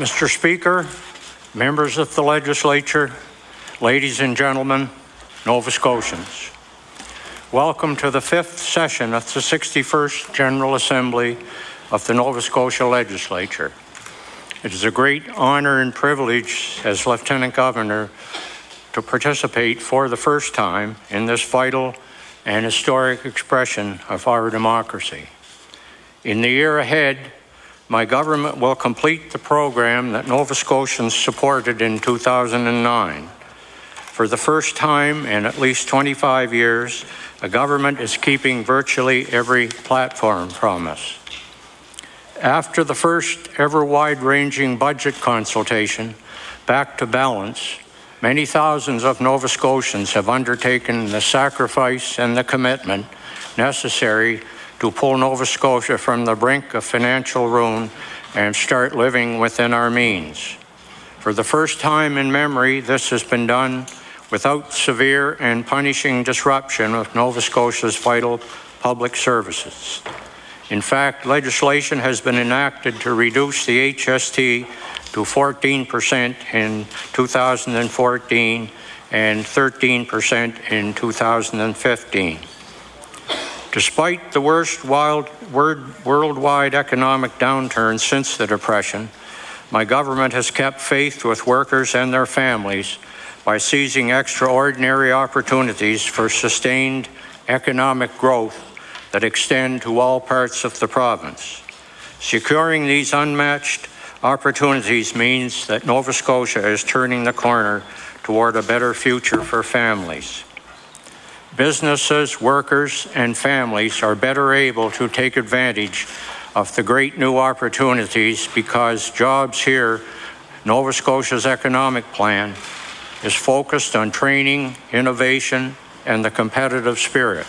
Mr. Speaker, members of the legislature, ladies and gentlemen, Nova Scotians. Welcome to the 5th session of the 61st General Assembly of the Nova Scotia Legislature. It is a great honor and privilege as Lieutenant Governor to participate for the first time in this vital and historic expression of our democracy. In the year ahead, my government will complete the program that Nova Scotians supported in 2009. For the first time in at least 25 years, the government is keeping virtually every platform promise. After the first ever wide-ranging budget consultation, Back to Balance, many thousands of Nova Scotians have undertaken the sacrifice and the commitment necessary to pull Nova Scotia from the brink of financial ruin and start living within our means. For the first time in memory, this has been done without severe and punishing disruption of Nova Scotia's vital public services. In fact, legislation has been enacted to reduce the HST to 14% in 2014 and 13% in 2015. Despite the worst worldwide economic downturn since the Depression, my government has kept faith with workers and their families by seizing extraordinary opportunities for sustained economic growth that extend to all parts of the province. Securing these unmatched opportunities means that Nova Scotia is turning the corner toward a better future for families. Businesses, workers, and families are better able to take advantage of the great new opportunities because jobs here, Nova Scotia's economic plan, is focused on training, innovation, and the competitive spirit.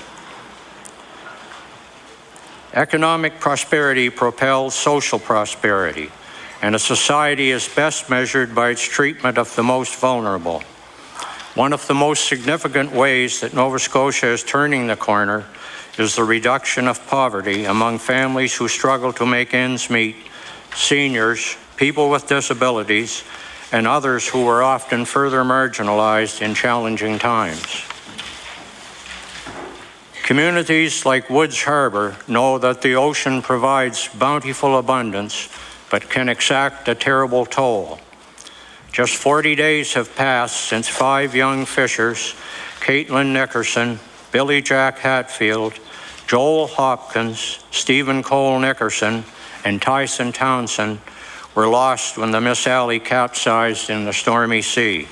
Economic prosperity propels social prosperity, and a society is best measured by its treatment of the most vulnerable. One of the most significant ways that Nova Scotia is turning the corner is the reduction of poverty among families who struggle to make ends meet, seniors, people with disabilities, and others who are often further marginalized in challenging times. Communities like Woods Harbor know that the ocean provides bountiful abundance, but can exact a terrible toll. Just 40 days have passed since 5 young fishers, Caitlin Nickerson, Billy Jack Hatfield, Joel Hopkins, Stephen Cole Nickerson, and Tyson Townsend were lost when the Miss Alley capsized in the stormy sea.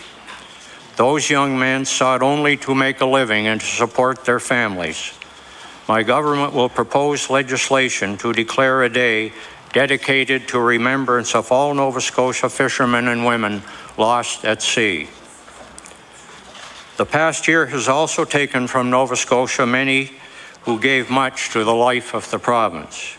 Those young men sought only to make a living and to support their families. My government will propose legislation to declare a day dedicated to remembrance of all Nova Scotia fishermen and women lost at sea. The past year has also taken from Nova Scotia many who gave much to the life of the province.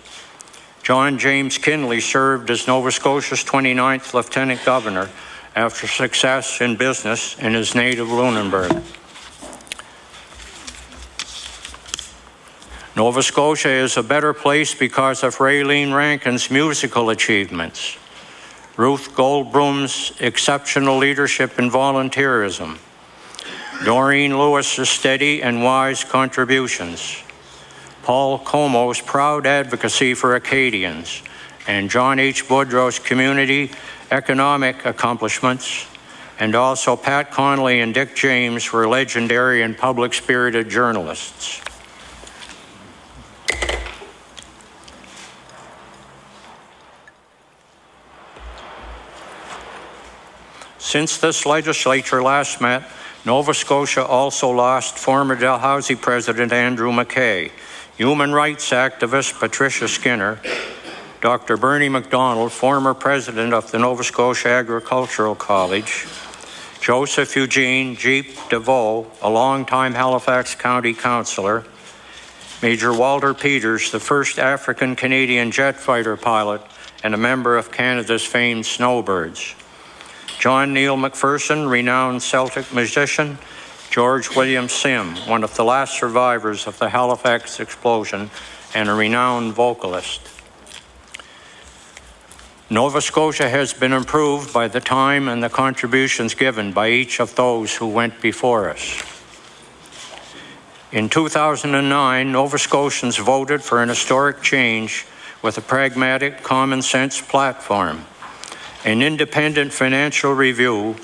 John James Kinley served as Nova Scotia's 29th Lieutenant Governor after success in business in his native Lunenburg. Nova Scotia is a better place because of Raylene Rankin's musical achievements, Ruth Goldblum's exceptional leadership and volunteerism, Doreen Lewis's steady and wise contributions, Paul Como's proud advocacy for Acadians, and John H. Boudreau's community economic accomplishments, and also Pat Connolly and Dick James were legendary and public-spirited journalists. Since this legislature last met, Nova Scotia also lost former Dalhousie President Andrew MacKay, human rights activist Patricia Skinner, Dr. Bernie MacDonald, former president of the Nova Scotia Agricultural College, Joseph Eugene Jeep DeVoe, a longtime Halifax County councillor, Major Walter Peters, the first African-Canadian jet fighter pilot and a member of Canada's famed Snowbirds, John Neil McPherson, renowned Celtic musician, George William Sim, one of the last survivors of the Halifax explosion and a renowned vocalist. Nova Scotia has been improved by the time and the contributions given by each of those who went before us. In 2009, Nova Scotians voted for an historic change with a pragmatic, common-sense platform. An independent financial review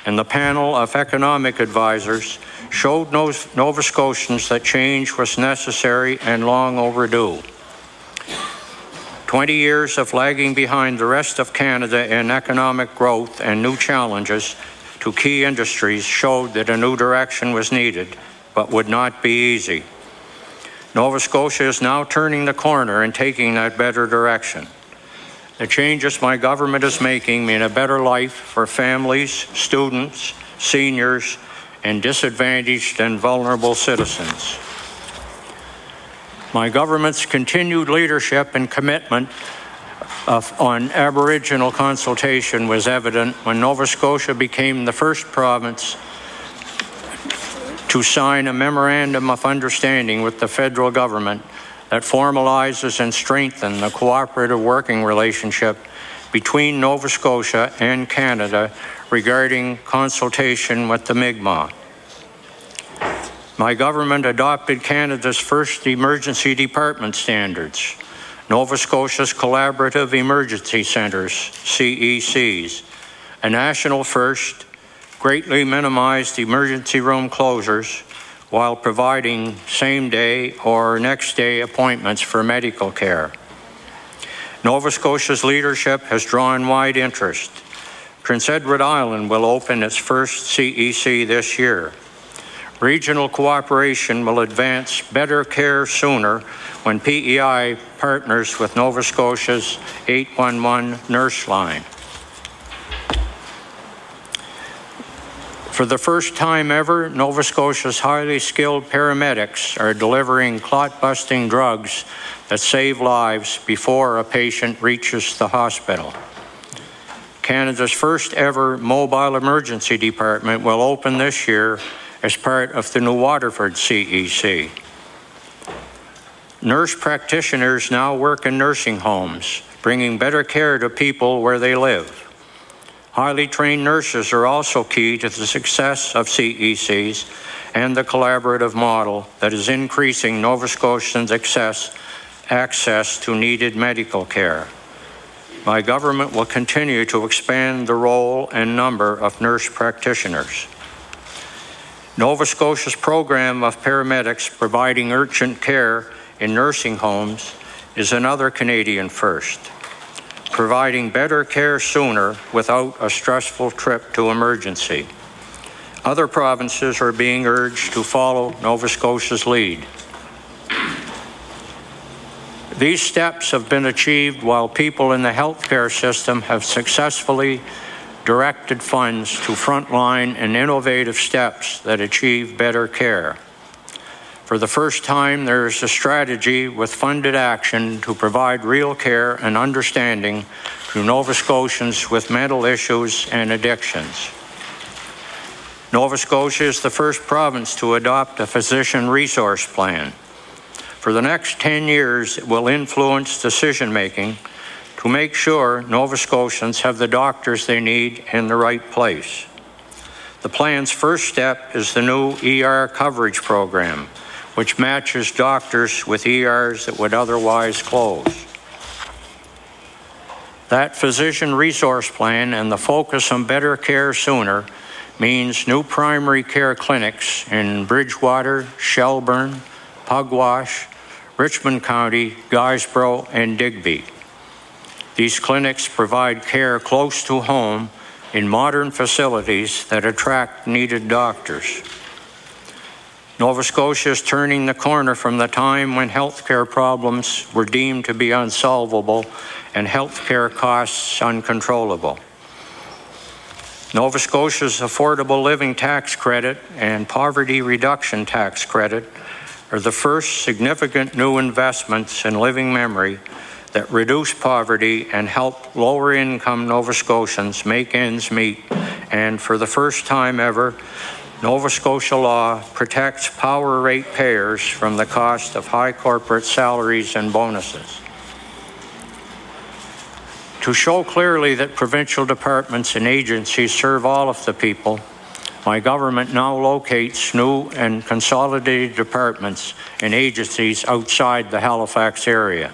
and the panel of economic advisors showed Nova Scotians that change was necessary and long overdue. 20 years of lagging behind the rest of Canada in economic growth and new challenges to key industries showed that a new direction was needed, but would not be easy. Nova Scotia is now turning the corner and taking that better direction. The changes my government is making mean a better life for families, students, seniors, and disadvantaged and vulnerable citizens. My government's continued leadership and commitment on Aboriginal consultation was evident when Nova Scotia became the first province to sign a memorandum of understanding with the federal government that formalizes and strengthens the cooperative working relationship between Nova Scotia and Canada regarding consultation with the Mi'kmaq. My government adopted Canada's first emergency department standards, Nova Scotia's Collaborative Emergency Centres, CECs, a national first, greatly minimized emergency room closures while providing same-day or next-day appointments for medical care. Nova Scotia's leadership has drawn wide interest. Prince Edward Island will open its first CEC this year. Regional cooperation will advance better care sooner when PEI partners with Nova Scotia's 811 nurse line. For the first time ever, Nova Scotia's highly skilled paramedics are delivering clot-busting drugs that save lives before a patient reaches the hospital. Canada's first ever mobile emergency department will open this year as part of the New Waterford CEC. Nurse practitioners now work in nursing homes, bringing better care to people where they live. Highly trained nurses are also key to the success of CECs and the collaborative model that is increasing Nova Scotians' access to needed medical care. My government will continue to expand the role and number of nurse practitioners. Nova Scotia's program of paramedics providing urgent care in nursing homes is another Canadian first, providing better care sooner without a stressful trip to emergency. Other provinces are being urged to follow Nova Scotia's lead. These steps have been achieved while people in the healthcare system have successfully directed funds to frontline and innovative steps that achieve better care. For the first time, there is a strategy with funded action to provide real care and understanding to Nova Scotians with mental issues and addictions. Nova Scotia is the first province to adopt a physician resource plan. For the next 10 years, it will influence decision-making to make sure Nova Scotians have the doctors they need in the right place. The plan's first step is the new ER coverage program, which matches doctors with ERs that would otherwise close. That physician resource plan and the focus on better care sooner means new primary care clinics in Bridgewater, Shelburne, Pugwash, Richmond County, Guysborough, and Digby. These clinics provide care close to home in modern facilities that attract needed doctors. Nova Scotia is turning the corner from the time when healthcare problems were deemed to be unsolvable and healthcare costs uncontrollable. Nova Scotia's affordable living tax credit and poverty reduction tax credit are the first significant new investments in living memory that reduce poverty and help lower-income Nova Scotians make ends meet, and for the first time ever, Nova Scotia law protects power rate payers from the cost of high corporate salaries and bonuses. To show clearly that provincial departments and agencies serve all of the people, my government now locates new and consolidated departments and agencies outside the Halifax area.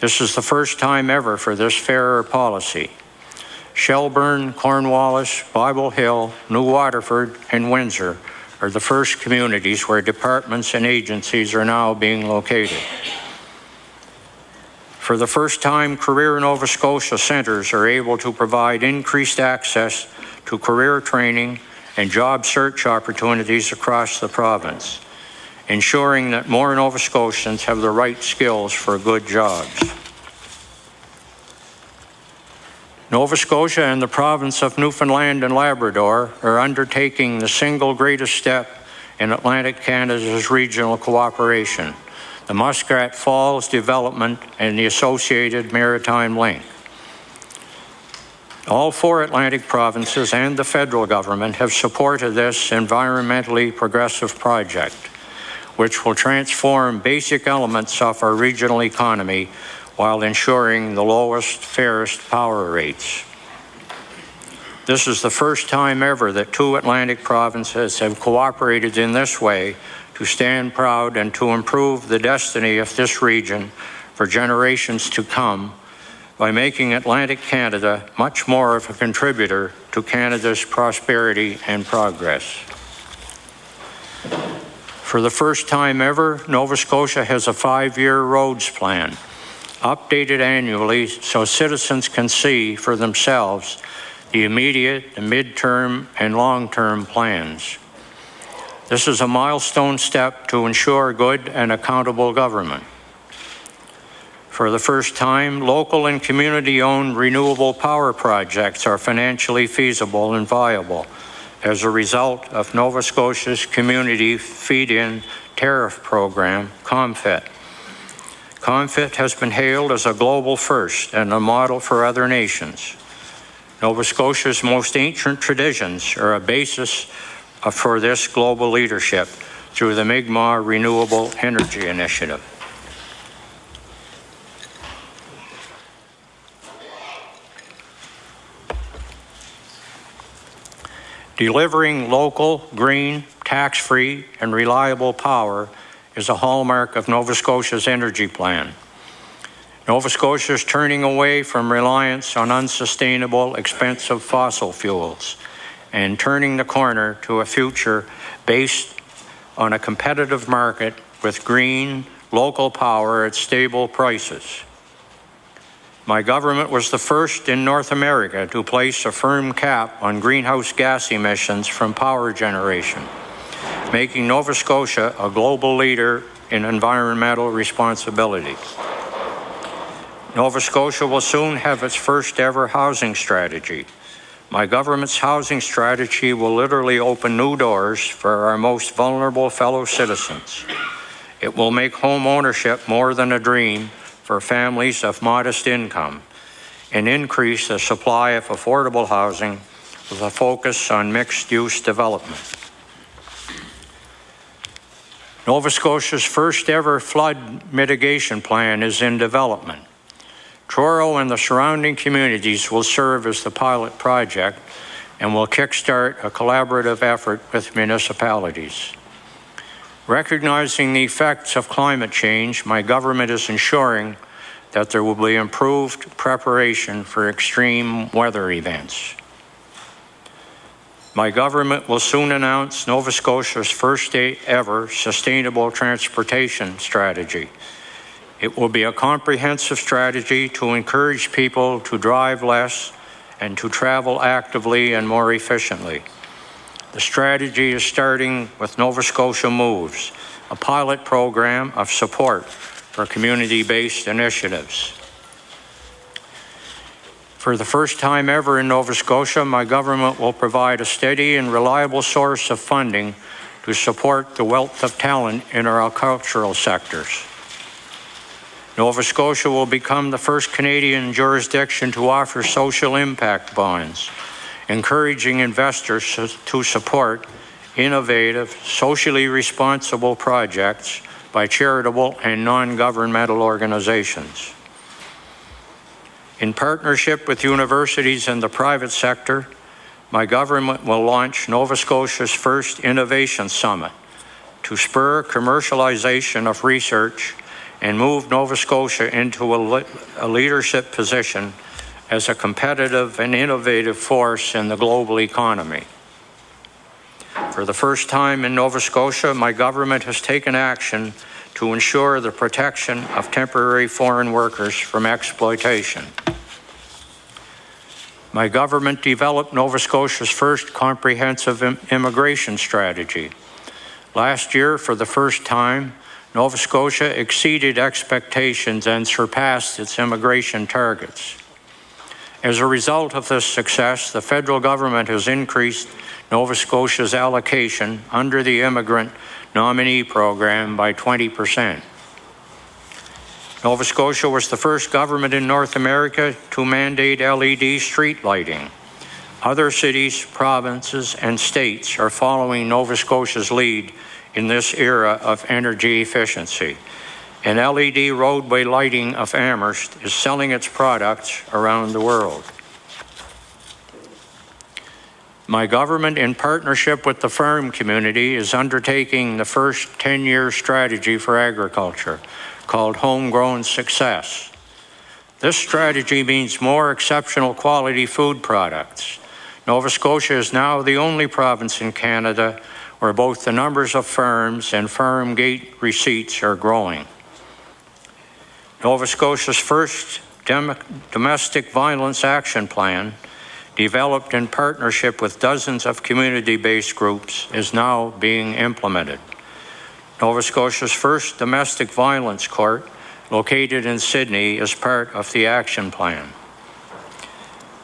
This is the first time ever for this fairer policy. Shelburne, Cornwallis, Bible Hill, New Waterford, and Windsor are the first communities where departments and agencies are now being located. For the first time, Career Nova Scotia centres are able to provide increased access to career training and job search opportunities across the province, ensuring that more Nova Scotians have the right skills for good jobs. Nova Scotia and the province of Newfoundland and Labrador are undertaking the single greatest step in Atlantic Canada's regional cooperation, the Muskrat Falls development and the associated maritime link. All 4 Atlantic provinces and the federal government have supported this environmentally progressive project, which will transform basic elements of our regional economy while ensuring the lowest, fairest power rates. This is the first time ever that 2 Atlantic provinces have cooperated in this way to stand proud and to improve the destiny of this region for generations to come by making Atlantic Canada much more of a contributor to Canada's prosperity and progress. For the first time ever, Nova Scotia has a 5-year roads plan, updated annually so citizens can see for themselves the immediate, the midterm, and long-term plans. This is a milestone step to ensure good and accountable government. For the first time, local and community-owned renewable power projects are financially feasible and viable as a result of Nova Scotia's Community Feed-In Tariff Program, COMFIT. COMFIT has been hailed as a global first and a model for other nations. Nova Scotia's most ancient traditions are a basis for this global leadership through the Mi'kmaq Renewable Energy Initiative. Delivering local, green, tax-free, and reliable power is a hallmark of Nova Scotia's energy plan. Nova Scotia is turning away from reliance on unsustainable, expensive fossil fuels and turning the corner to a future based on a competitive market with green, local power at stable prices. My government was the first in North America to place a firm cap on greenhouse gas emissions from power generation, making Nova Scotia a global leader in environmental responsibility. Nova Scotia will soon have its first ever housing strategy. My government's housing strategy will literally open new doors for our most vulnerable fellow citizens. It will make home ownership more than a dream for families of modest income and increase the supply of affordable housing with a focus on mixed-use development. Nova Scotia's first ever flood mitigation plan is in development. Truro and the surrounding communities will serve as the pilot project and will kickstart a collaborative effort with municipalities. Recognizing the effects of climate change, my government is ensuring that there will be improved preparation for extreme weather events. My government will soon announce Nova Scotia's first ever sustainable transportation strategy. It will be a comprehensive strategy to encourage people to drive less and to travel actively and more efficiently. The strategy is starting with Nova Scotia Moves, a pilot program of support for community-based initiatives. For the first time ever in Nova Scotia, my government will provide a steady and reliable source of funding to support the wealth of talent in our cultural sectors. Nova Scotia will become the first Canadian jurisdiction to offer social impact bonds, encouraging investors to support innovative, socially responsible projects by charitable and non-governmental organizations. In partnership with universities and the private sector, my government will launch Nova Scotia's first Innovation Summit to spur commercialization of research and move Nova Scotia into a leadership position as a competitive and innovative force in the global economy. For the first time in Nova Scotia, my government has taken action to ensure the protection of temporary foreign workers from exploitation. My government developed Nova Scotia's first comprehensive immigration strategy. Last year, for the first time, Nova Scotia exceeded expectations and surpassed its immigration targets. As a result of this success, the federal government has increased Nova Scotia's allocation under the Immigrant Nominee Program by 20%. Nova Scotia was the first government in North America to mandate LED street lighting. Other cities, provinces, and states are following Nova Scotia's lead in this era of energy efficiency. And LED roadway lighting of Amherst is selling its products around the world. My government, in partnership with the farm community, is undertaking the first 10-year strategy for agriculture, called Homegrown Success. This strategy means more exceptional quality food products. Nova Scotia is now the only province in Canada where both the numbers of farms and farm gate receipts are growing. Nova Scotia's first domestic violence action plan, developed in partnership with dozens of community-based groups, is now being implemented. Nova Scotia's first domestic violence court, located in Sydney, is part of the action plan.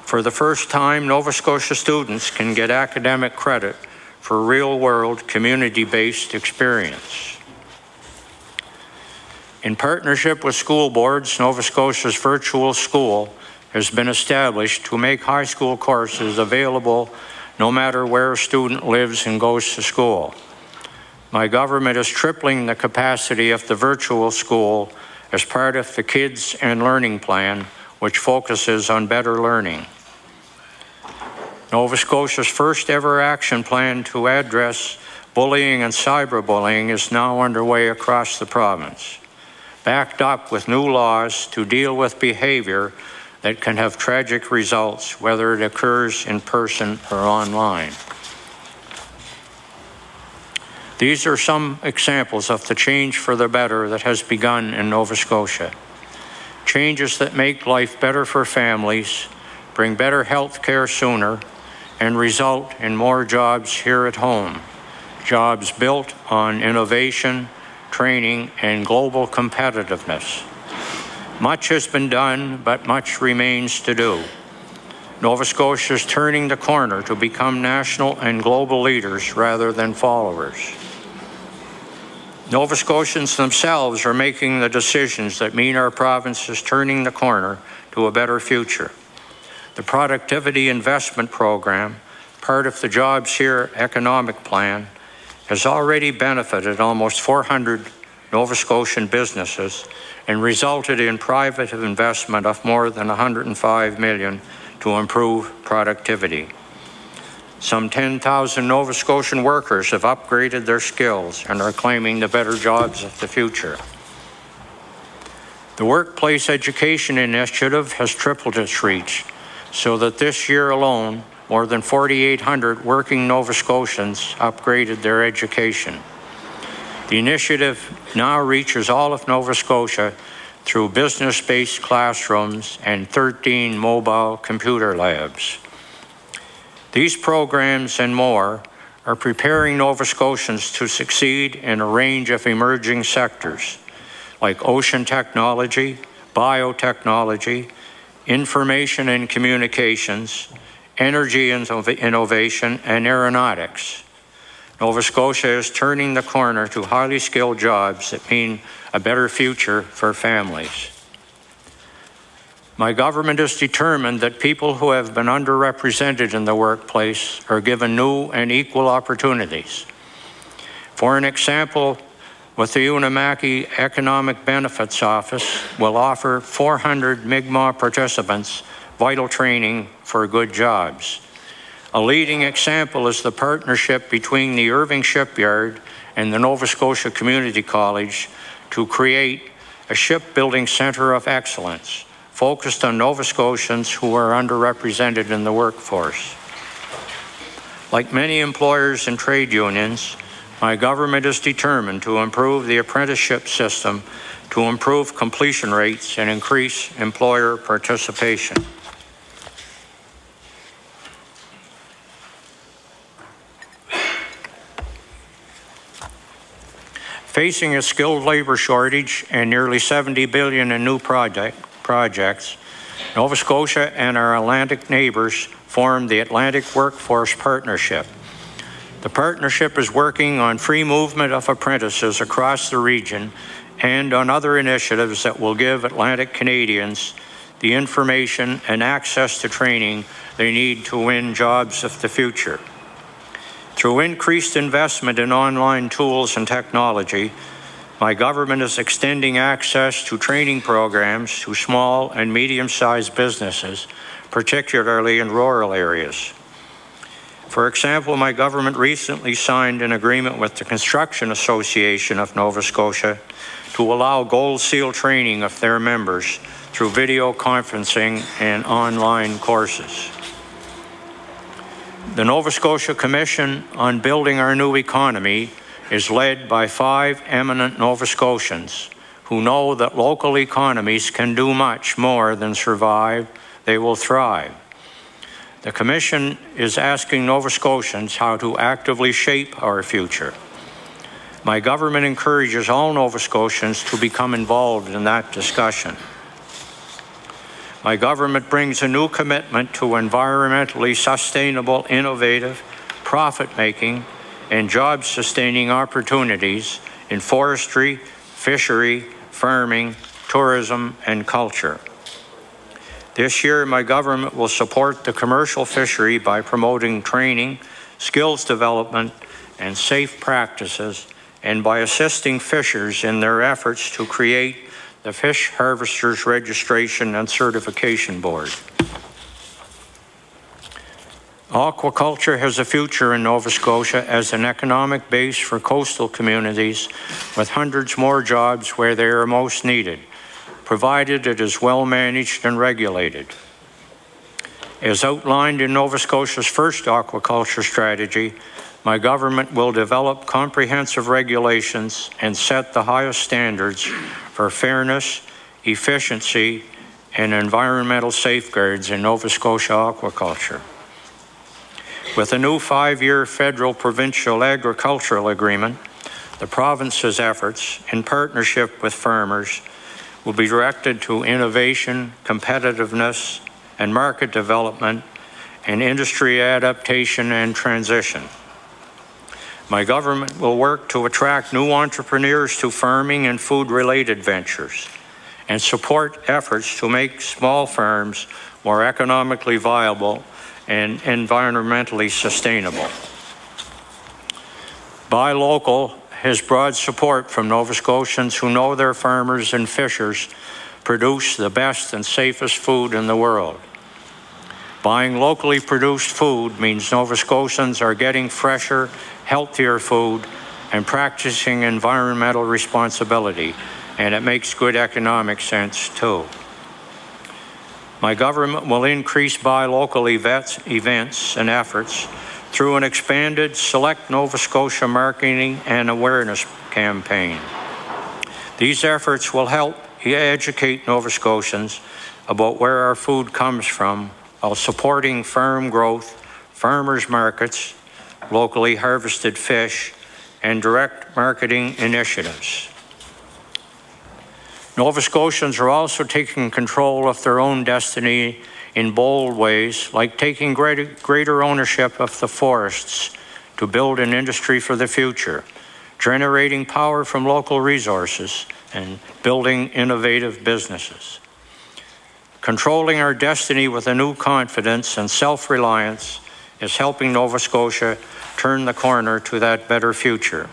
For the first time, Nova Scotia students can get academic credit for real-world, community-based experience. In partnership with school boards, Nova Scotia's virtual school has been established to make high school courses available no matter where a student lives and goes to school. My government is tripling the capacity of the virtual school as part of the Kids and Learning Plan, which focuses on better learning. Nova Scotia's first ever action plan to address bullying and cyberbullying is now underway across the province, backed up with new laws to deal with behavior that can have tragic results, whether it occurs in person or online. These are some examples of the change for the better that has begun in Nova Scotia. Changes that make life better for families, bring better health care sooner, and result in more jobs here at home. Jobs built on innovation, training, and global competitiveness. Much has been done, but much remains to do. Nova Scotia is turning the corner to become national and global leaders rather than followers. Nova Scotians themselves are making the decisions that mean our province is turning the corner to a better future. The Productivity Investment Program, part of the Jobs Here economic plan, has already benefited almost 400 Nova Scotian businesses and resulted in private investment of more than $105 million to improve productivity. Some 10,000 Nova Scotian workers have upgraded their skills and are claiming the better jobs of the future. The Workplace Education Initiative has tripled its reach, so that this year alone, more than 4,800 working Nova Scotians upgraded their education. The initiative now reaches all of Nova Scotia through business-based classrooms and 13 mobile computer labs. These programs and more are preparing Nova Scotians to succeed in a range of emerging sectors like ocean technology, biotechnology, information and communications, energy innovation, and aeronautics. Nova Scotia is turning the corner to highly skilled jobs that mean a better future for families. My government is determined that people who have been underrepresented in the workplace are given new and equal opportunities. For an example, with the Unamaki Economic Benefits Office will offer 400 Mi'kmaq participants vital training for good jobs. A leading example is the partnership between the Irving Shipyard and the Nova Scotia Community College to create a shipbuilding centre of excellence focused on Nova Scotians who are underrepresented in the workforce. Like many employers and trade unions, my government is determined to improve the apprenticeship system to improve completion rates and increase employer participation. Facing a skilled labor shortage and nearly $70 billion in new projects, Nova Scotia and our Atlantic neighbours formed the Atlantic Workforce Partnership. The partnership is working on free movement of apprentices across the region and on other initiatives that will give Atlantic Canadians the information and access to training they need to win jobs of the future. Through increased investment in online tools and technology, my government is extending access to training programs to small and medium-sized businesses, particularly in rural areas. For example, my government recently signed an agreement with the Construction Association of Nova Scotia to allow Gold Seal training of their members through video conferencing and online courses. The Nova Scotia Commission on Building Our New Economy is led by 5 eminent Nova Scotians who know that local economies can do much more than survive, they will thrive. The Commission is asking Nova Scotians how to actively shape our future. My government encourages all Nova Scotians to become involved in that discussion. My government brings a new commitment to environmentally sustainable, innovative, profit-making, and job-sustaining opportunities in forestry, fishery, farming, tourism, and culture. This year, my government will support the commercial fishery by promoting training, skills development, and safe practices, and by assisting fishers in their efforts to create the Fish Harvesters Registration and Certification Board. Aquaculture has a future in Nova Scotia as an economic base for coastal communities with hundreds more jobs where they are most needed, provided it is well managed and regulated. As outlined in Nova Scotia's first aquaculture strategy, my government will develop comprehensive regulations and set the highest standards for fairness, efficiency, and environmental safeguards in Nova Scotia aquaculture. With a new 5-year federal-provincial agricultural agreement, the province's efforts, in partnership with farmers, will be directed to innovation, competitiveness, and market development, and industry adaptation and transition. My government will work to attract new entrepreneurs to farming and food-related ventures and support efforts to make small farms more economically viable and environmentally sustainable. Buy Local has broad support from Nova Scotians who know their farmers and fishers produce the best and safest food in the world. Buying locally produced food means Nova Scotians are getting fresher, healthier food and practicing environmental responsibility, and it makes good economic sense too. My government will increase buy local events and efforts through an expanded Select Nova Scotia marketing and awareness campaign. These efforts will help educate Nova Scotians about where our food comes from while supporting farm growth, farmers markets, locally harvested fish, and direct marketing initiatives. Nova Scotians are also taking control of their own destiny in bold ways, like taking greater ownership of the forests to build an industry for the future, generating power from local resources, and building innovative businesses. Controlling our destiny with a new confidence and self-reliance is helping Nova Scotia turn the corner to that better future.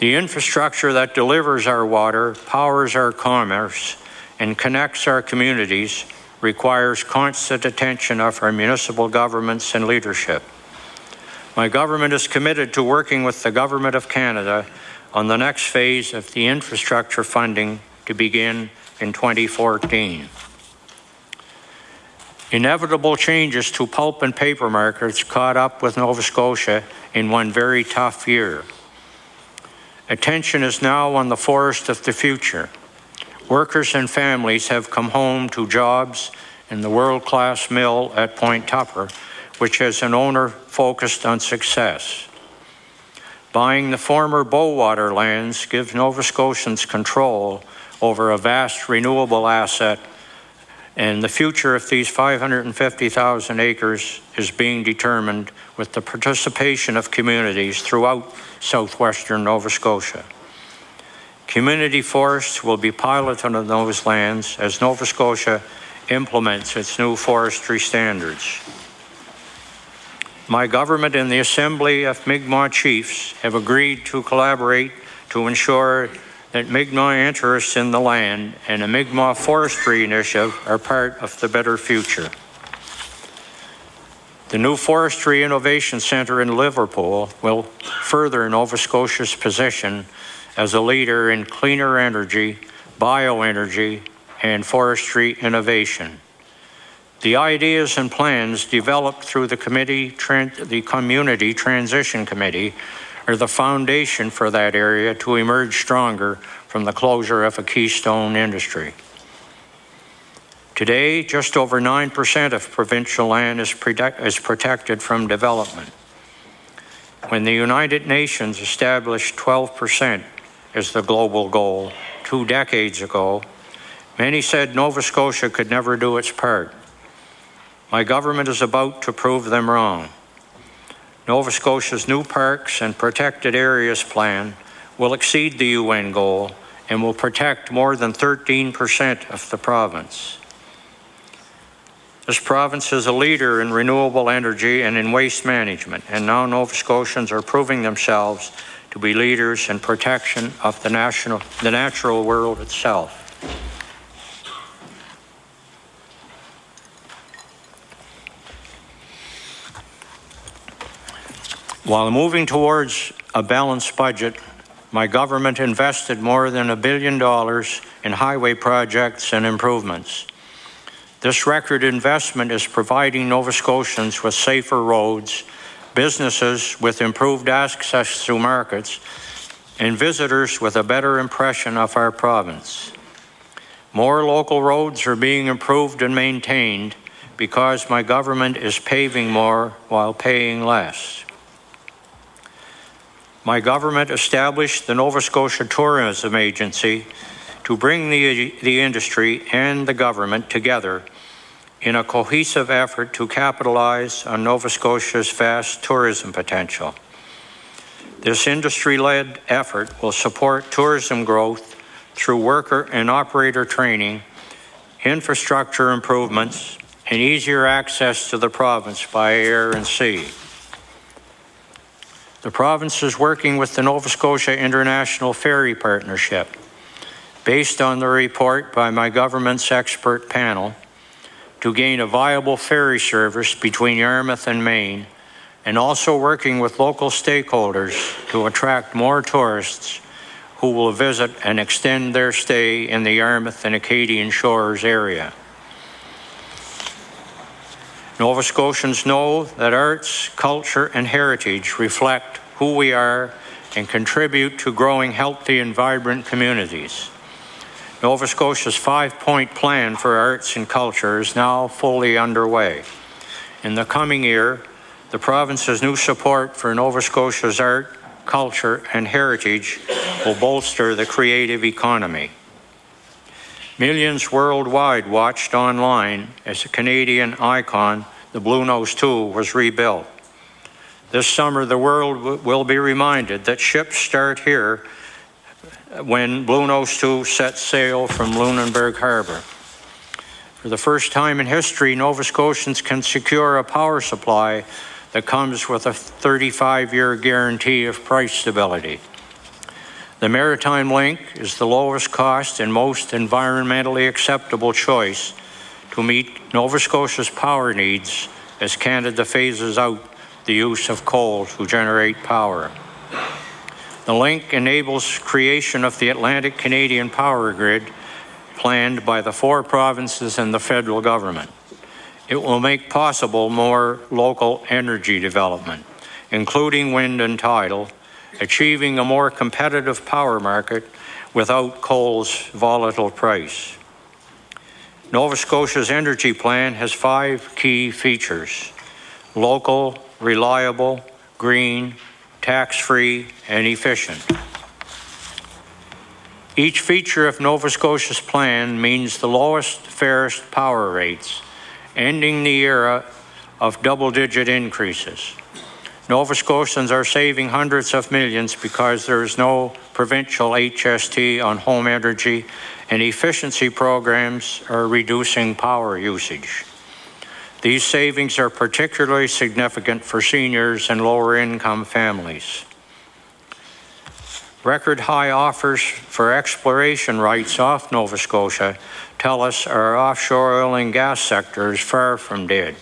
The infrastructure that delivers our water, powers our commerce, and connects our communities requires constant attention of our municipal governments and leadership. My government is committed to working with the Government of Canada on the next phase of the infrastructure funding to begin in 2014. Inevitable changes to pulp and paper markets caught up with Nova Scotia in one very tough year. Attention is now on the forest of the future. Workers and families have come home to jobs in the world-class mill at Point Tupper, which has an owner focused on success. Buying the former Bowater lands gives Nova Scotians control over a vast renewable asset, and the future of these 550,000 acres is being determined with the participation of communities throughout southwestern Nova Scotia. Community forests will be piloted on those lands as Nova Scotia implements its new forestry standards. My government and the Assembly of Mi'kmaq Chiefs have agreed to collaborate to ensure that Mi'kmaq interests in the land and a Mi'kmaq forestry initiative are part of the better future. The new Forestry Innovation Centre in Liverpool will further Nova Scotia's position as a leader in cleaner energy, bioenergy, and forestry innovation. The ideas and plans developed through the Community Transition Committee are the foundation for that area to emerge stronger from the closure of a keystone industry. Today, just over 9% of provincial land is protected from development. When the United Nations established 12% as the global goal 2 decades ago, many said Nova Scotia could never do its part. My government is about to prove them wrong. Nova Scotia's new Parks and Protected Areas Plan will exceed the UN goal and will protect more than 13% of the province. This province is a leader in renewable energy and in waste management, and now Nova Scotians are proving themselves to be leaders in protection of the natural world itself. While moving towards a balanced budget, my government invested more than $1 billion in highway projects and improvements. This record investment is providing Nova Scotians with safer roads, businesses with improved access to markets, and visitors with a better impression of our province. More local roads are being improved and maintained because my government is paving more while paying less. My government established the Nova Scotia Tourism Agency to bring the industry and the government together in a cohesive effort to capitalize on Nova Scotia's vast tourism potential. This industry-led effort will support tourism growth through worker and operator training, infrastructure improvements, and easier access to the province by air and sea. The province is working with the Nova Scotia International Ferry Partnership, based on the report by my government's expert panel, to gain a viable ferry service between Yarmouth and Maine, and also working with local stakeholders to attract more tourists who will visit and extend their stay in the Yarmouth and Acadian Shores area. Nova Scotians know that arts, culture, and heritage reflect who we are and contribute to growing healthy and vibrant communities. Nova Scotia's 5-point plan for arts and culture is now fully underway. In the coming year, the province's new support for Nova Scotia's art, culture, and heritage will bolster the creative economy. Millions worldwide watched online as a Canadian icon, the Blue Nose 2, was rebuilt. This summer, the world will be reminded that ships start here when Blue Nose 2 sets sail from Lunenburg Harbor. For the first time in history, Nova Scotians can secure a power supply that comes with a 35-year guarantee of price stability. The Maritime Link is the lowest cost and most environmentally acceptable choice to meet Nova Scotia's power needs as Canada phases out the use of coal to generate power. The link enables creation of the Atlantic Canadian power grid planned by the 4 provinces and the federal government. It will make possible more local energy development, including wind and tidal, achieving a more competitive power market without coal's volatile price. Nova Scotia's energy plan has 5 key features: local, reliable, green, tax-free, and efficient. Each feature of Nova Scotia's plan means the lowest, fairest power rates, ending the era of double-digit increases. Nova Scotians are saving hundreds of millions because there is no provincial HST on home energy, and efficiency programs are reducing power usage. These savings are particularly significant for seniors and lower-income families. Record high offers for exploration rights off Nova Scotia tell us our offshore oil and gas sector is far from dead.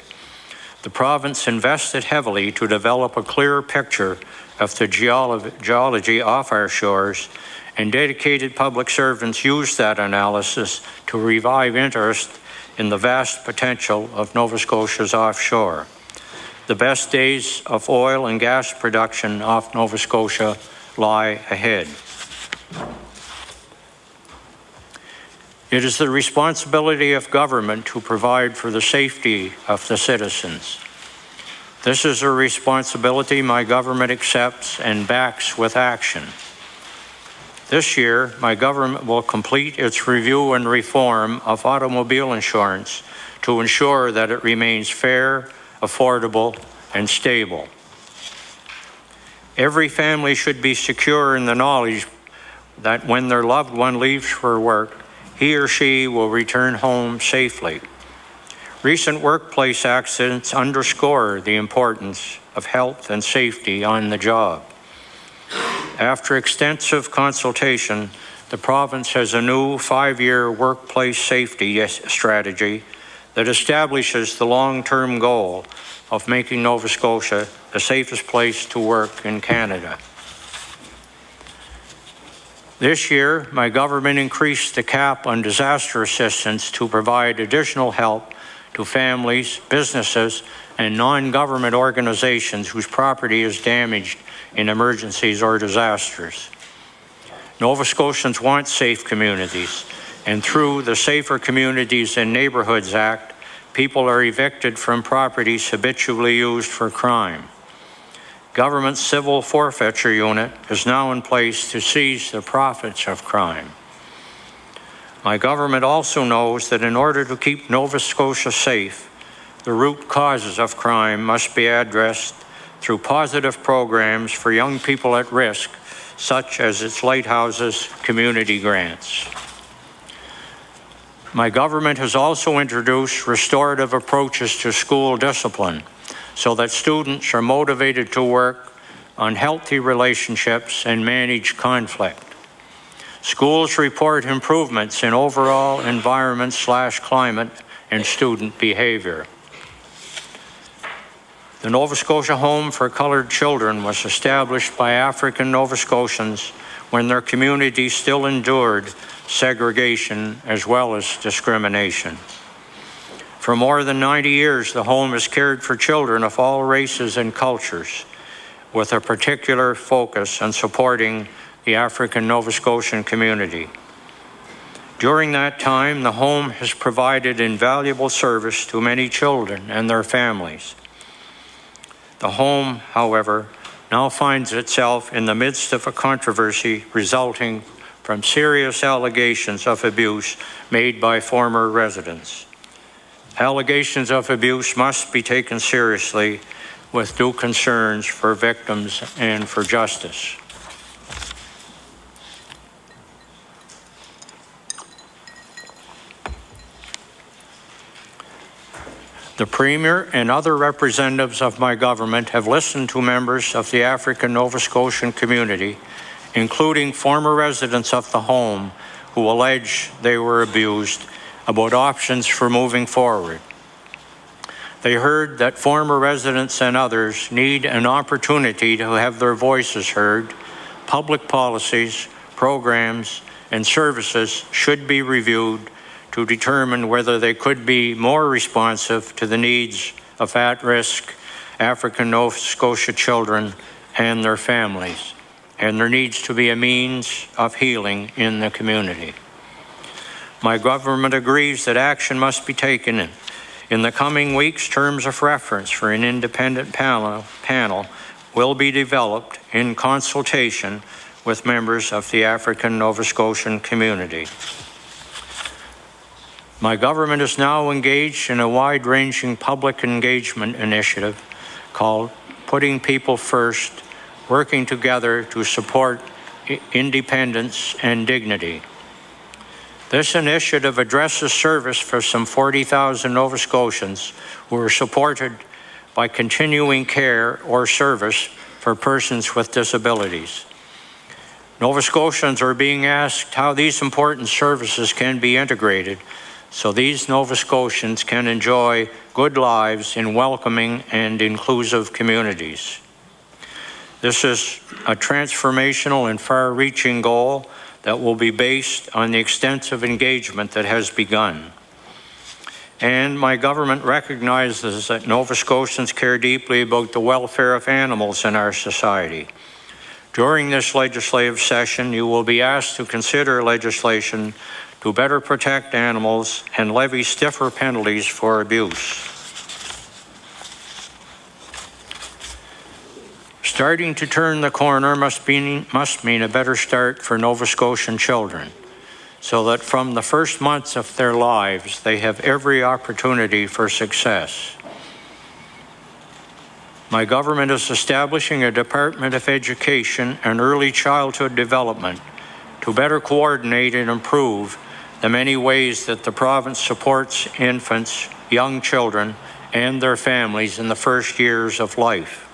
The province invested heavily to develop a clear picture of the geology off our shores, and dedicated public servants used that analysis to revive interest in the vast potential of Nova Scotia's offshore. The best days of oil and gas production off Nova Scotia lie ahead. It is the responsibility of government to provide for the safety of the citizens. This is a responsibility my government accepts and backs with action. This year, my government will complete its review and reform of automobile insurance to ensure that it remains fair, affordable, and stable. Every family should be secure in the knowledge that when their loved one leaves for work, he or she will return home safely. Recent workplace accidents underscore the importance of health and safety on the job. After extensive consultation, the province has a new 5-year workplace safety strategy that establishes the long-term goal of making Nova Scotia the safest place to work in Canada. This year, my government increased the cap on disaster assistance to provide additional help to families, businesses, and non-government organizations whose property is damaged in emergencies or disasters. Nova Scotians want safe communities, and through the Safer Communities and Neighbourhoods Act, people are evicted from properties habitually used for crime. Government civil forfeiture unit is now in place to seize the profits of crime. My government also knows that in order to keep Nova Scotia safe, the root causes of crime must be addressed through positive programs for young people at risk, such as its Lighthouses community grants. My government has also introduced restorative approaches to school discipline so that students are motivated to work on healthy relationships and manage conflict. Schools report improvements in overall environment/climate and student behavior. The Nova Scotia Home for Colored Children was established by African Nova Scotians when their community still endured segregation as well as discrimination. For more than 90 years, the home has cared for children of all races and cultures, with a particular focus on supporting the African Nova Scotian community. During that time, the home has provided invaluable service to many children and their families. The home, however, now finds itself in the midst of a controversy resulting from serious allegations of abuse made by former residents. Allegations of abuse must be taken seriously with due concerns for victims and for justice. The Premier and other representatives of my government have listened to members of the African Nova Scotian community including former residents of the home who allege they were abused, about options for moving forward. They heard that former residents and others need an opportunity to have their voices heard. Public policies, programs, and services should be reviewed to determine whether they could be more responsive to the needs of at-risk African Nova Scotia children and their families, and there needs to be a means of healing in the community. My government agrees that action must be taken in the coming weeks. Terms of reference for an independent panel will be developed in consultation with members of the African Nova Scotian community. My government is now engaged in a wide-ranging public engagement initiative called Putting People First, working together to support independence and dignity. This initiative addresses service for some 40,000 Nova Scotians who are supported by continuing care or service for persons with disabilities. Nova Scotians are being asked how these important services can be integrated so these Nova Scotians can enjoy good lives in welcoming and inclusive communities. This is a transformational and far-reaching goal that will be based on the extensive engagement that has begun. And my government recognizes that Nova Scotians care deeply about the welfare of animals in our society. During this legislative session, you will be asked to consider legislation to better protect animals and levy stiffer penalties for abuse. Starting to turn the corner must mean a better start for Nova Scotian children, so that from the first months of their lives, they have every opportunity for success. My government is establishing a Department of Education and Early Childhood Development to better coordinate and improve the many ways that the province supports infants, young children, and their families in the first years of life.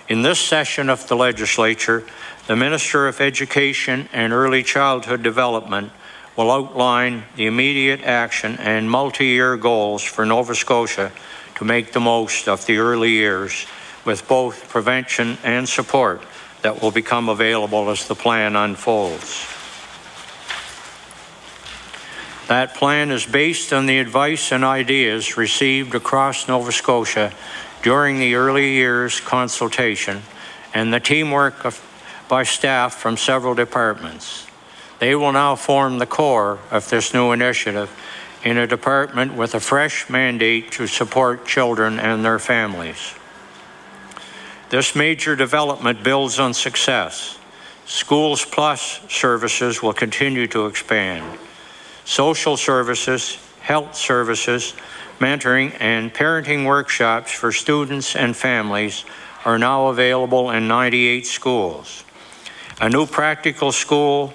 In this session of the legislature, the Minister of Education and Early Childhood Development will outline the immediate action and multi-year goals for Nova Scotia to make the most of the early years, with both prevention and support that will become available as the plan unfolds. That plan is based on the advice and ideas received across Nova Scotia during the early years consultation and the teamwork by staff from several departments. They will now form the core of this new initiative in a department with a fresh mandate to support children and their families. This major development builds on success. Schools Plus services will continue to expand. Social services, health services, mentoring and parenting workshops for students and families are now available in 98 schools. A new practical tool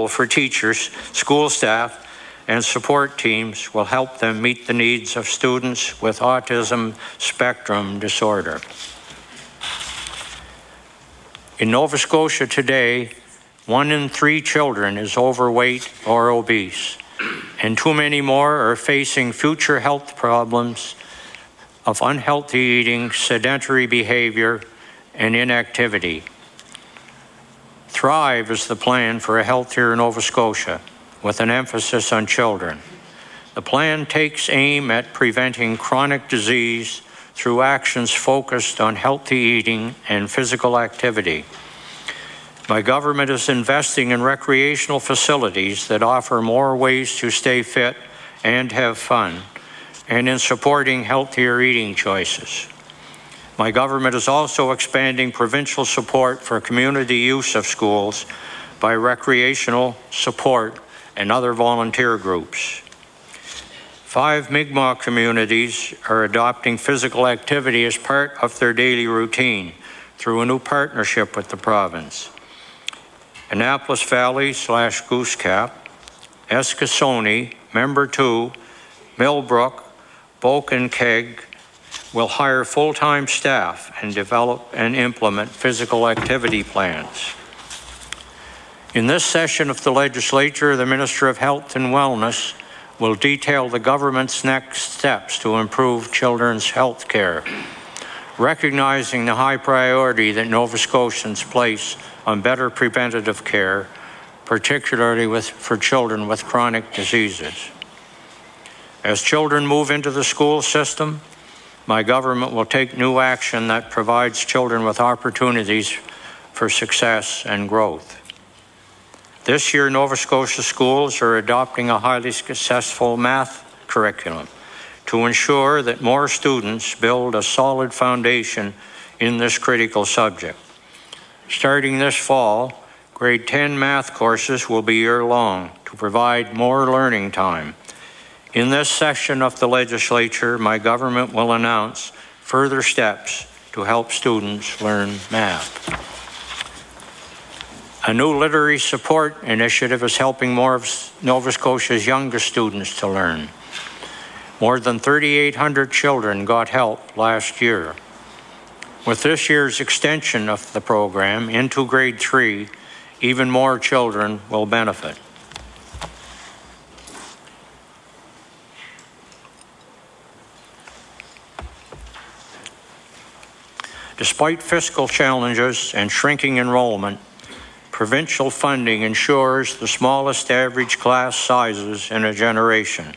for teachers, school staff, and support teams will help them meet the needs of students with autism spectrum disorder. In Nova Scotia today, 1 in 3 children is overweight or obese, and too many more are facing future health problems of unhealthy eating, sedentary behavior, and inactivity. Thrive is the plan for a healthier Nova Scotia, with an emphasis on children. The plan takes aim at preventing chronic disease through actions focused on healthy eating and physical activity. My government is investing in recreational facilities that offer more ways to stay fit and have fun, and in supporting healthier eating choices. My government is also expanding provincial support for community use of schools by recreational support and other volunteer groups. 5 Mi'kmaq communities are adopting physical activity as part of their daily routine through a new partnership with the province. Annapolis Valley/Goose Cap, Eskasoni, Member 2, Millbrook, Boken Keg, will hire full-time staff and develop and implement physical activity plans. In this session of the legislature, the Minister of Health and Wellness will detail the government's next steps to improve children's health care, recognizing the high priority that Nova Scotians place on better preventative care, particularly for children with chronic diseases. As children move into the school system, my government will take new action that provides children with opportunities for success and growth. This year, Nova Scotia schools are adopting a highly successful math curriculum to ensure that more students build a solid foundation in this critical subject. Starting this fall, grade 10 math courses will be year-long to provide more learning time. In this session of the legislature, my government will announce further steps to help students learn math. A new literary support initiative is helping more of Nova Scotia's youngest students to learn. More than 3,800 children got help last year. With this year's extension of the program into grade 3, even more children will benefit. Despite fiscal challenges and shrinking enrollment, provincial funding ensures the smallest average class sizes in a generation.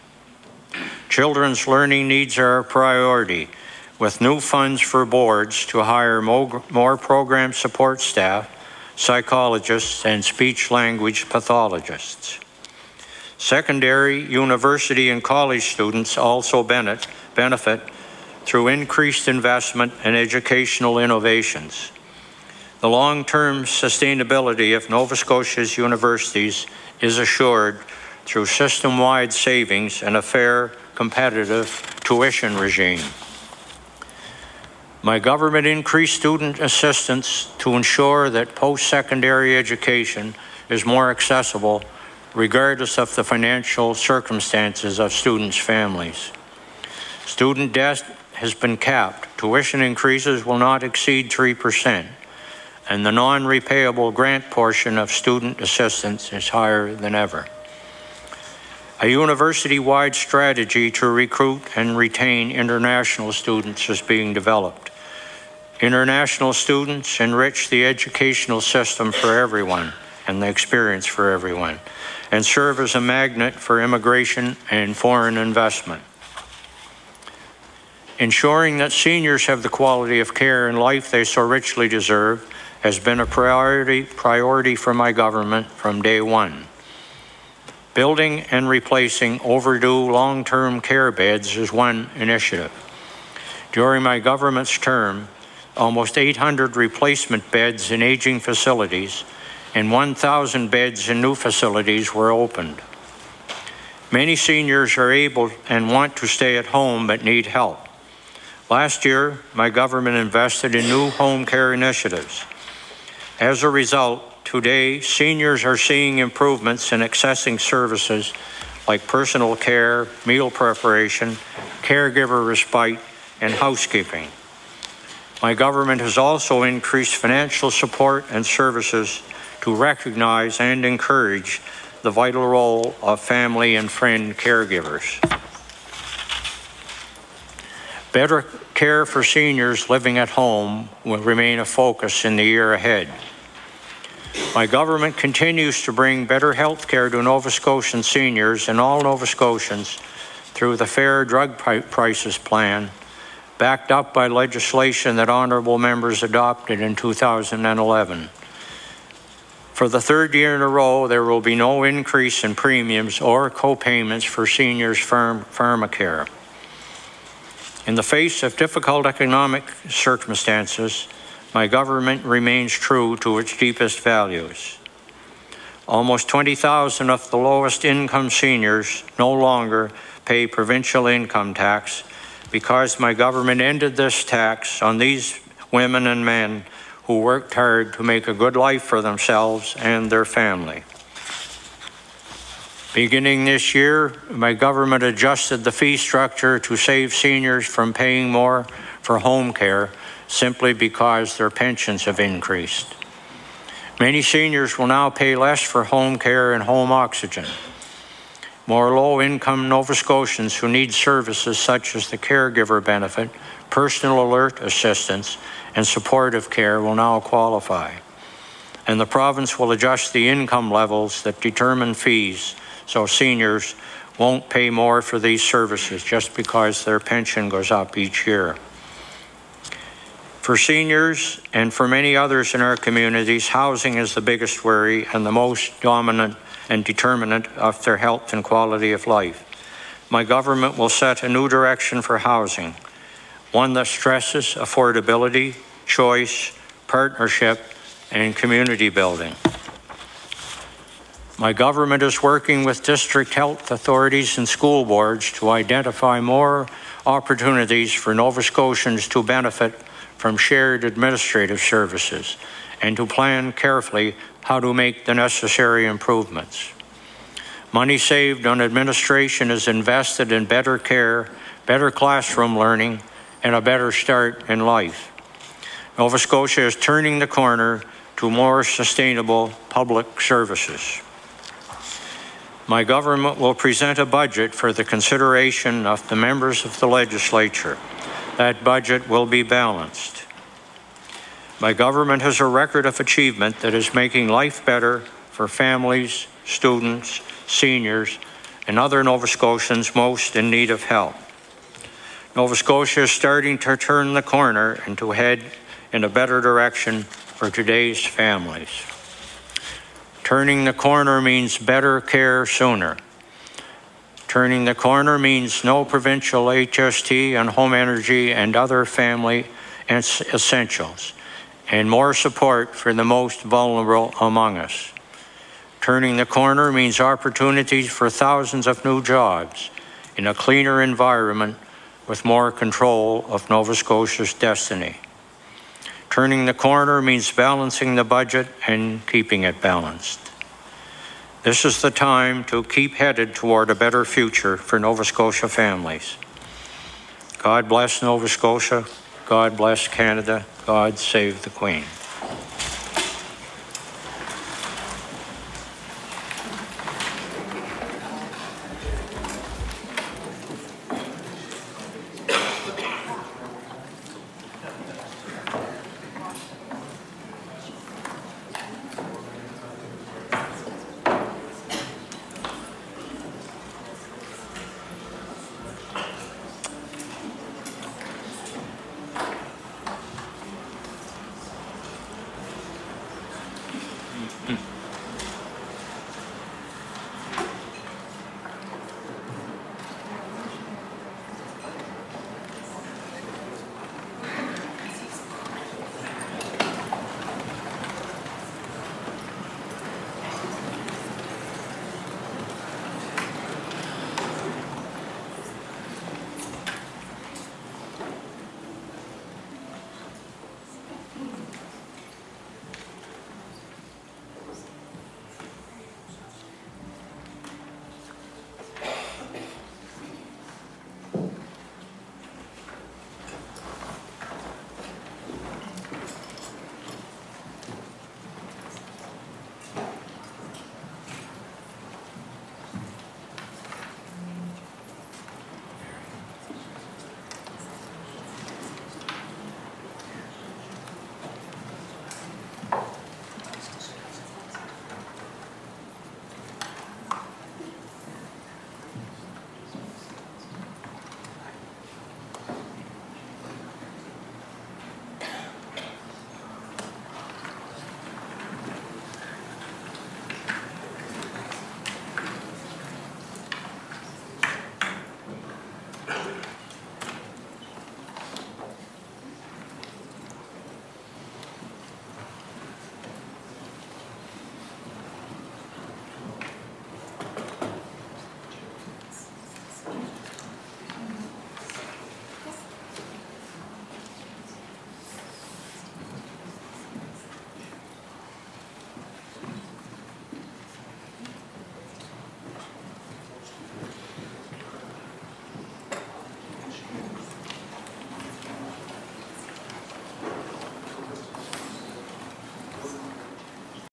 Children's learning needs are a priority, with new funds for boards to hire more program support staff, psychologists, and speech-language pathologists. Secondary, university, and college students also benefit through increased investment in educational innovations. The long-term sustainability of Nova Scotia's universities is assured through system-wide savings and a fair, competitive tuition regime. My government increased student assistance to ensure that post-secondary education is more accessible regardless of the financial circumstances of students' families. Student debt has been capped. Tuition increases will not exceed 3%, and the non-repayable grant portion of student assistance is higher than ever. A university-wide strategy to recruit and retain international students is being developed. International students enrich the educational system for everyone and the experience for everyone, and serve as a magnet for immigration and foreign investment. Ensuring that seniors have the quality of care and life they so richly deserve has been a priority for my government from day one. Building and replacing overdue long-term care beds is one initiative. During my government's term, almost 800 replacement beds in aging facilities and 1,000 beds in new facilities were opened. Many seniors are able and want to stay at home but need help. Last year, my government invested in new home care initiatives. As a result, today, seniors are seeing improvements in accessing services like personal care, meal preparation, caregiver respite, and housekeeping. My government has also increased financial support and services to recognize and encourage the vital role of family and friend caregivers. Better care for seniors living at home will remain a focus in the year ahead. My government continues to bring better health care to Nova Scotian seniors and all Nova Scotians through the Fair Drug Prices Plan, backed up by legislation that honourable members adopted in 2011. For the third year in a row, there will be no increase in premiums or co-payments for seniors' pharmacare. In the face of difficult economic circumstances, my government remains true to its deepest values. Almost 20,000 of the lowest income seniors no longer pay provincial income tax because my government ended this tax on these women and men who worked hard to make a good life for themselves and their family. Beginning this year, my government adjusted the fee structure to save seniors from paying more for home care simply because their pensions have increased. Many seniors will now pay less for home care and home oxygen. More low-income Nova Scotians who need services such as the caregiver benefit, personal alert assistance, and supportive care will now qualify. And the province will adjust the income levels that determine fees so seniors won't pay more for these services just because their pension goes up each year. For seniors and for many others in our communities, housing is the biggest worry and the most dominant and determinant of their health and quality of life. My government will set a new direction for housing, one that stresses affordability, choice, partnership, and community building. My government is working with district health authorities and school boards to identify more opportunities for Nova Scotians to benefit from shared administrative services and to plan carefully how to make the necessary improvements. Money saved on administration is invested in better care, better classroom learning, and a better start in life. Nova Scotia is turning the corner to more sustainable public services. My government will present a budget for the consideration of the members of the legislature. That budget will be balanced. My government has a record of achievement that is making life better for families, students, seniors, and other Nova Scotians most in need of help. Nova Scotia is starting to turn the corner and to head in a better direction for today's families. Turning the corner means better care sooner. Turning the corner means no provincial HST on home energy and other family essentials, and more support for the most vulnerable among us. Turning the corner means opportunities for thousands of new jobs in a cleaner environment with more control of Nova Scotia's destiny. Turning the corner means balancing the budget and keeping it balanced. This is the time to keep headed toward a better future for Nova Scotia families. God bless Nova Scotia. God bless Canada. God save the Queen.